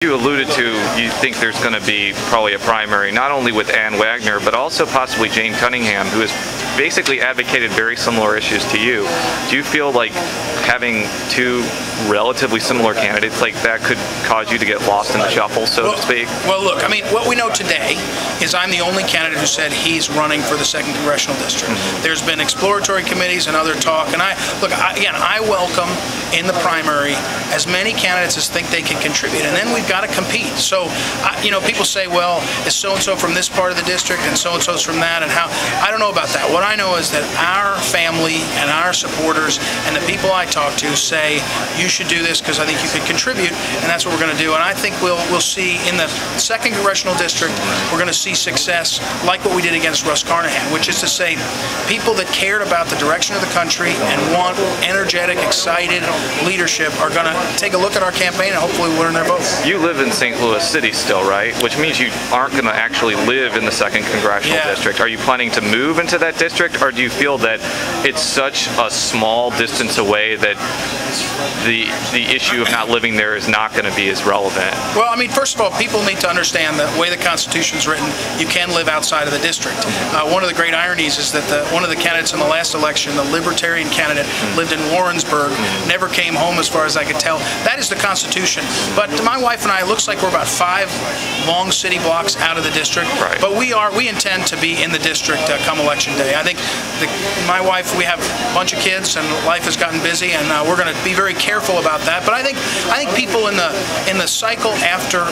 You alluded to, you think there's going to be probably a primary, not only with Ann Wagner, but also possibly Jane Cunningham, who has basically advocated very similar issues to you. Do you feel like having two relatively similar candidates like that could cause you to get lost in the shuffle, so to speak? Well, look, I mean, what we know today is I'm the only candidate who said he's running for the 2nd Congressional District. There's been exploratory committees and other talk, and I welcome in the primary as many candidates as think they can contribute, and then we've got to compete. So, people say, well, is so-and-so from this part of the district and so-and-so's from that, and how? I don't know about that. What I know is that our family and our supporters and the people I talk to say, you should do this because I think you could contribute, and that's what we're going to do. And I think we'll see in the 2nd Congressional District, we're going to see success like what we did against Russ Carnahan, which is to say, people that cared about the direction of the country and want energetic, excited leadership are going to take a look at our campaign and hopefully we'll earn their vote. You live in St. Louis City still, right? Which means you aren't going to actually live in the 2nd Congressional District. Are you planning to move into that district, or do you feel that it's such a small distance away that the issue of not living there is not going to be as relevant? Well, I mean, first of all, people need to understand the way the Constitution's written, you can live outside of the district. One of the great ironies is that one of the candidates in the last election, the Libertarian candidate, lived in Warrensburg, never came home as far as I could tell. That is the Constitution. But my wife and I, it looks like we're about 5 long city blocks out of the district. Right. But we intend to be in the district come election day. I think my wife, we have a bunch of kids and life has gotten busy, and we're going to be very careful about that. But I think people in the cycle after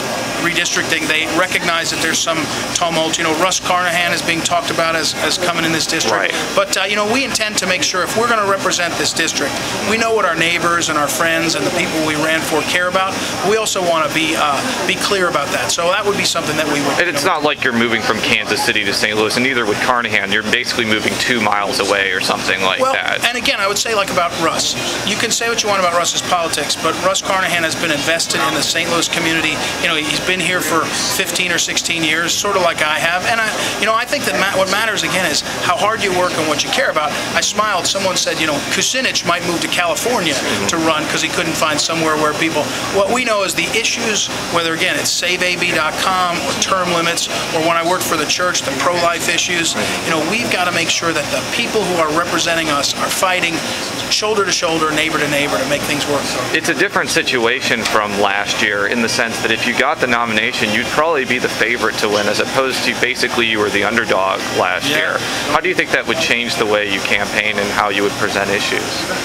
redistricting, they recognize that there's some tumult. Russ Carnahan is being talked about as coming in this district. Right. But we intend to make sure if we're going to represent this district, we know what our neighbors and our friends and the people we ran for care about. We also want to be clear about that. So that would be something that we would. And it's not like you're moving from Kansas City to St. Louis, and neither would Carnahan. You're basically moving 2 miles away or something like that. And again, I would say like about Russ. You can say what you want about Russ's politics, but Russ Carnahan has been invested in the St. Louis community. He's been here for 15 or 16 years, sort of like I have. And I think that what matters again is how hard you work and what you care about. I smiled. Someone said, Kucinich might move to California to run because he couldn't find somewhere where people. What we know is the issues, whether again it's SaveAB.com or term limits, or when I worked for the church, the pro-life issues. We've got to make sure that the people who are representing us are fighting shoulder to shoulder, neighbor to neighbor to make things work. It's a different situation from last year in the sense that if you got the nomination, you'd probably be the favorite to win, as opposed to basically you were the underdog last year. How do you think that would change the way you campaign and how you would present issues?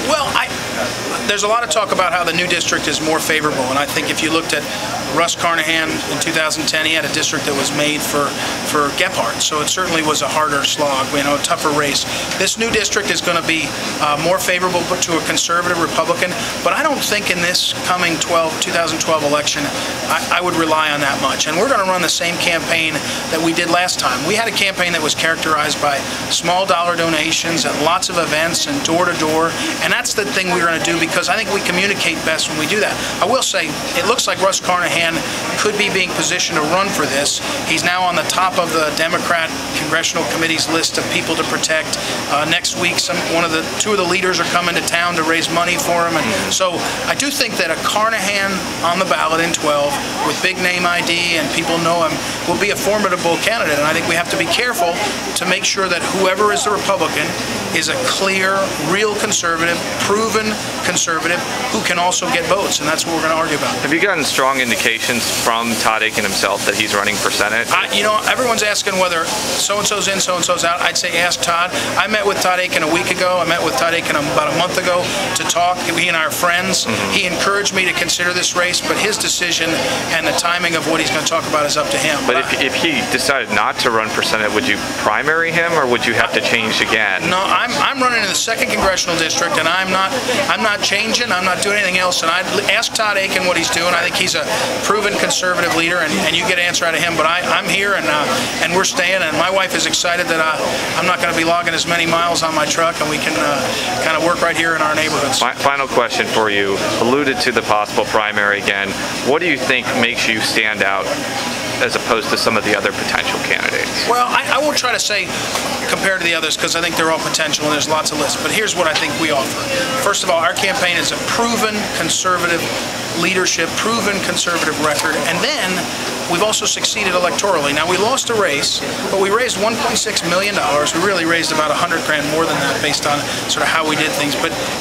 Well, there's a lot of talk about how the new district is more favorable, and I think if you looked at Russ Carnahan in 2010, he had a district that was made for Gephardt, so it certainly was a harder slog, a tougher race. This new district is going to be more favorable to a conservative Republican, but I don't think in this coming 2012 election I would rely on that much. And we're going to run the same campaign that we did last time. We had a campaign that was characterized by small dollar donations and lots of events and door to door, and that's the thing we're going to do because I think we communicate best when we do that. I will say, it looks like Russ Carnahan could be being positioned to run for this. He's now on the top of the Democrat Congressional Committee's list of people to protect. Next week, two of the leaders are coming to town to raise money for him. And so I do think that a Carnahan on the ballot in 12 with big name ID and people know him will be a formidable candidate. And I think we have to be careful to make sure that whoever is the Republican is a clear, real conservative, proven conservative who can also get votes, and that's what we're going to argue about. Have you gotten strong indications from Todd Akin himself that he's running for Senate? Everyone's asking whether so-and-so's in, so-and-so's out. I'd say ask Todd. I met with Todd Akin a week ago. I met with Todd Akin about a month ago to talk. He and I are friends. He encouraged me to consider this race, but his decision and the timing of what he's going to talk about is up to him. But if he decided not to run for Senate, would you primary him, or would you have to change again? No, I'm running in the 2nd Congressional District, and I'm not changing. I'm not doing anything else. And I'd ask Todd Akin what he's doing. I think he's a proven conservative leader, and you get an answer out of him. But I'm here, and we're staying. And my wife is excited that I'm not going to be logging as many miles on my truck, and we can kind of work right here in our neighborhoods. Final question for you. Alluded to the possible primary again. What do you think makes you stand out as opposed to some of the other potential candidates? Well, I won't try to say compared to the others because I think they're all potential and there's lots of lists. But here's what I think we offer. First of all, our campaign is a proven conservative leadership, proven conservative record, and then we've also succeeded electorally. Now, we lost a race, but we raised $1.6 million. We really raised about $100 grand more than that based on sort of how we did things.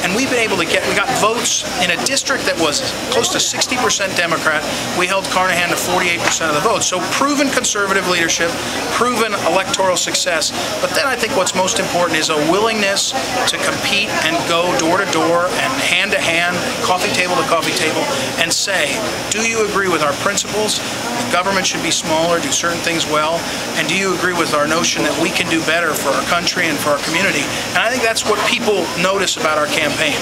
And we've been able to we got votes in a district that was close to 60% Democrat. We held Carnahan to 48% of the votes. So proven conservative leadership, proven electoral success. But then I think what's most important is a willingness to compete and go door to door and hand to hand, coffee table to coffee table, and say, do you agree with our principles? The government should be smaller, do certain things well, and do you agree with our notion that we can do better for our country and for our community? And I think that's what people notice about our campaign.